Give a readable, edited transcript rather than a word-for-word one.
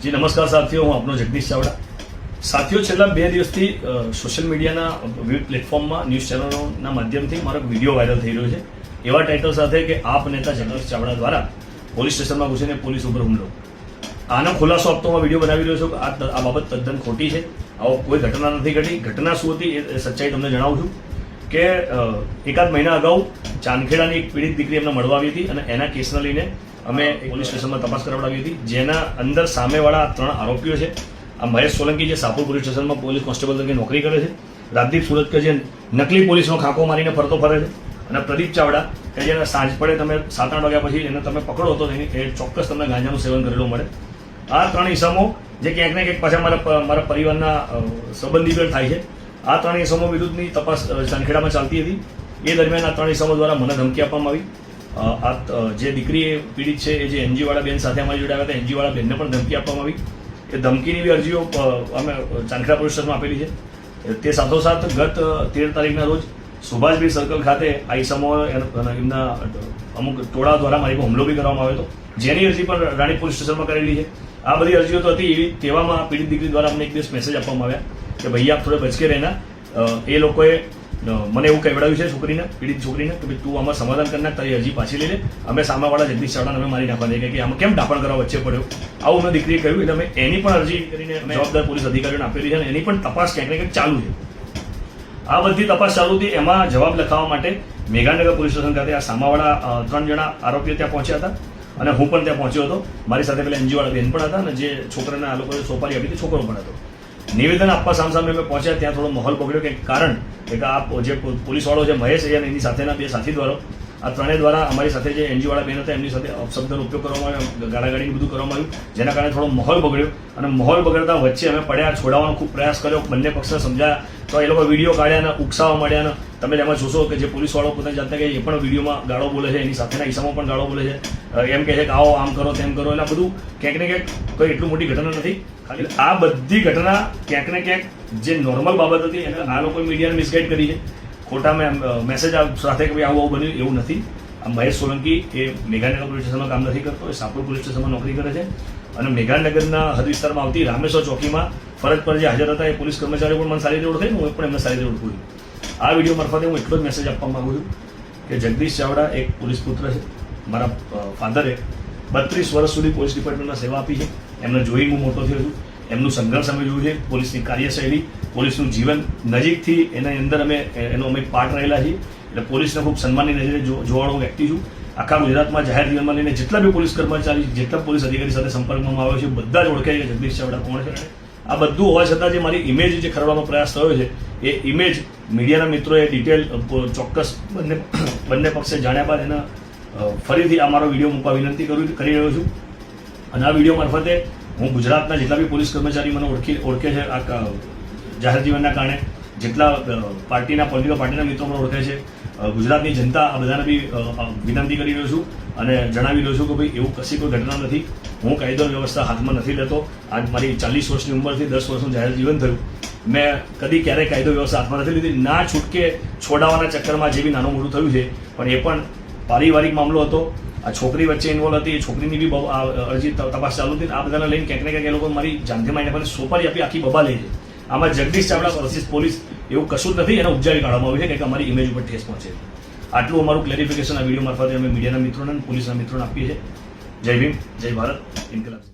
જી નમસ્કાર સાથીઓ, હું આપનો જગદીશ ચાવડા. સાથીઓ, છેલ્લા 2 દિવસથી સોશિયલ મીડિયાના વિવિધ પ્લેટફોર્મમાં ન્યૂઝ ચેનલોના માધ્યમથી મારો વિડીયો વાયરલ થઈ રહ્યો છે એવા ટાઇટલ સાથે કે આપ નેતા જગદીશ ચાવડા દ્વારા પોલીસ સ્ટેશનમાં ઘૂસીને પોલીસ ઉપર હુમલો. આનો ખુલાસો આપતો હું વિડીયો બનાવી રહ્યો છું. આ બાબત તદ્દન ખોટી છે. આવો કોઈ ઘટના નથી ઘટી. ઘટના શું હતી એ સચ્ચાઈ તમને જણાવું છું કે એકાદ મહિના અગાઉ ચાંદખેડાની એક પીડિત દીકરી એમને મળવા આવી હતી અને એના કેસને લઈને અમે પોલીસ સ્ટેશનમાં તપાસ કરાવડાવી હતી, જેના અંદર સામેવાળા 3 આરોપીઓ છે. આ મહેશ સોલંકી જે સાપુર પોલીસ સ્ટેશનમાં પોલીસ કોન્સ્ટેબલ તરીકે નોકરી કરે છે, રાજદીપ સુરત કે જે નકલી પોલીસનો ખાંકો મારીને ફરતો ફરે છે, અને પ્રદીપ ચાવડા કે જેને સાંજ પડે તમે 7-8 વાગ્યા પછી એને તમે પકડો તો એ ચોક્કસ તમને ગાંજાનું સેવન કરેલું મળે. આ 3 ઇસમો જે ક્યાંક ને ક્યાંક પાછા મારા પરિવારના સંબંધી પણ થાય છે. આ 3 ઇસમો વિરુદ્ધની તપાસ ચાંદખેડામાં ચાલતી હતી. એ દરમિયાન આ 3 ઇસમો દ્વારા મને ધમકી આપવામાં આવી. આ જે દીકરી પીડિત છે એ જે એનજીવાળા બેન સાથે અમારી જોડે આવ્યા હતા, એનજીવાળા બેનને પણ ધમકી આપવામાં આવી. એ ધમકીની બી અરજીઓ અમે ચાંદખેડા પોલીસ સ્ટેશનમાં આપેલી છે. તે સાથોસાથ ગત 13 તારીખના રોજ સુભાષભાઈ સર્કલ ખાતે આ ઇસમો એમના અમુક ટોળા દ્વારા મારી પર હુમલો બી કરવામાં આવ્યો હતો, જેની અરજી પણ રાણી પોલીસ સ્ટેશનમાં કરેલી છે. આ બધી અરજીઓ તો હતી. તેવામાં પીડિત દીકરી દ્વારા અમને એક દિવસ મેસેજ આપવામાં આવ્યા કે ભૈયા આપ થોડે બચકે રહેના. એ લોકોએ મને એવું કહેવડાવ્યું છે છોકરીને, પીડિત છોકરીને, કે તું આમાં સમાધાન કરી નાખ, તારી અરજી પાછી લઈ લે, અમે સામેવાળા જગદીશ ચાવડાને અમે મારી નાખવા દઈએ કે આમાં કેમ ડાપણ કરવા વચ્ચે પડ્યો. આવું મેં દીકરીએ કહ્યું. એટલે અમે એની પણ અરજી કરીને જવાબદાર પોલીસ અધિકારીઓને આપેલી છે અને એની પણ તપાસ ક્યાંક ને ક્યાંક ચાલુ છે. આ બધી તપાસ ચાલુ હતી. એમાં જવાબ લખાવવા માટે મેઘાનગર પોલીસ સ્ટેશન ખાતે આ સામાવાળા 3 જણા આરોપીઓ ત્યાં પહોંચ્યા હતા અને હું પણ ત્યાં પહોંચ્યો હતો. મારી સાથે પેલા એનજીવાળા બેન પણ હતા અને જે છોકરાને આ લોકોએ સોપારી આપી હતી છોકરો પણ હતો. નિવેદન આપવા સામસામે અમે પહોંચ્યા. ત્યાં થોડો માહોલ બગડ્યો કે કારણ કે આ જે પોલીસવાળો જે મહેશ અને એની સાથેના 2 સાથીદારો, આ 3 દ્વારા અમારી સાથે જે એનજીવાળા બેન હતા એમની સાથે અપશબ્દનો ઉપયોગ કરવામાં આવ્યો, ગાળાગાળીનું બધું કરવામાં આવ્યું, જેના કારણે થોડો માહોલ બગડ્યો. અને માહોલ બગડતા વચ્ચે અમે પડ્યા, છોડાવવાનો ખૂબ પ્રયાસ કર્યો. બંને પક્ષને સમજાયા તો એ લોકો વિડીયો કાઢ્યા અને ઉકસાવવા માંડ્યા. અને તમે એમાં જોશો કે જે પોલીસવાળો પોતાની જાતને કે એ પણ વિડીયોમાં ગાળો બોલે છે, એની સાથેના ઈસમો પણ ગાળો બોલે છે. એમ કહે છે કે આવો આમ કરો તેમ કરો. એટલે આ બધું ક્યાંક ને ક્યાંક કોઈ એટલું મોટી ઘટના નથી. ખાલી આ બધી ઘટના ક્યાંક ને ક્યાંક જે નોર્મલ બાબત હતી એને આ લોકોએ મીડિયાને મિસગાઈડ કરી છે. ખોટા મેસેજ સાથે કે ભાઈ આવું બન્યું, એવું નથી. આ મહેશ સોલંકી એ મેઘાનગર પોલીસ સ્ટેશનમાં કામ નથી કરતો, એ સાપુર પોલીસ સ્ટેશનમાં નોકરી કરે છે. અને મેઘાનગરના હદ વિસ્તારમાં આવતી રામેશ્વર ચોકીમાં ફરજ પર જે હાજર હતા એ પોલીસ કર્મચારીઓ પણ મને સારી રીતે ઓળખે, હું પણ એમને સારી રીતે ઓળખું છું. આ વિડીયો મારફતે હું એટલો જ મેસેજ આપવા માંગુ છું કે જગદીશ ચાવડા એક પોલીસ પુત્ર છે. મારા ફાધરે 32 વર્ષ સુધી પોલીસ ડિપાર્ટમેન્ટમાં સેવા આપી છે. એમને જોઈને હું મોટો થયો છું. એમનું સંઘર્ષ અમે જોયું છે, પોલીસની કાર્યશૈલી, પોલીસનું જીવન નજીકથી એના અંદર એનો અમે પાર્ટ રહેલા છીએ. એટલે પોલીસને ખૂબ સન્માનની નજરે જોવાળો વ્યક્તિ છું. આખા ગુજરાતમાં જાહેર જીવનમાં લઈને જેટલા બી પોલીસ કર્મચારી, જેટલા પોલીસ અધિકારી સાથે સંપર્કમાં આવ્યો છે બધા જ ઓળખે છે જગદીશ ચાવડા કોણ છે. આ બધું હોવા છતાં જે મારી ઇમેજ જે ખરવાનો પ્રયાસ થયો છે એ ઇમેજ મીડિયાના મિત્રોએ ડિટેલ ચોક્કસ બંને પક્ષે જાણ્યા બાદ એના ફરીથી આ મારો વિડીયો મૂકવા વિનંતી કરી રહ્યો છું. અને આ વિડીયો મારફતે હું ગુજરાતના જેટલા બી પોલીસ કર્મચારી મને ઓળખે છે આ જાહેર જીવનના કારણે, જેટલા પોલિટિકલ પાર્ટીના મિત્રો મને ઓળખે છે, ગુજરાતની જનતા આ બધાને બી વિનંતી કરી રહ્યો છું અને જણાવી રહ્યો છું કે ભાઈ એવું કશી કોઈ ઘટના નથી. હું કાયદો વ્યવસ્થા હાથમાં નથી લેતો. આજ મારી 40 વર્ષની ઉંમરથી 10 વર્ષનું જાહેર જીવન થયું. મેં કદી ક્યારેય કાયદો વ્યવસ્થા હાથમાં નથી લીધી. ના છૂટકે છોડાવવાના ચક્કરમાં જે બી નાનું મોટું થયું છે, પણ એ પણ પારિવારિક મામલો હતો. આ છોકરી વચ્ચે ઇન્વોલ્વ હતી, એ છોકરીની બી અરજી તપાસ ચાલુ હતી. આ બધાને લઈને ક્યાંક ને ક્યાંક એ લોકો મારી જાનથી મારીને મને સોપારી આપી આખી બબા લે છે. આમાં જગદીશ ચાવડા વર્સિસ પોલીસ એવું કશું જ નથી. એને ઉપજાવી કાઢવામાં આવ્યું છે કે અમારી ઇમેજ ઉપર ઠેસ પહોંચે. આટલું અમારું ક્લેરિફિકેશન આ વિડીયો મારફતે અમે મીડિયાના મિત્રોને અને પોલીસના મિત્રોને આપીએ છીએ. જય ભીમ, જય ભારત, ઇન્કલાબ.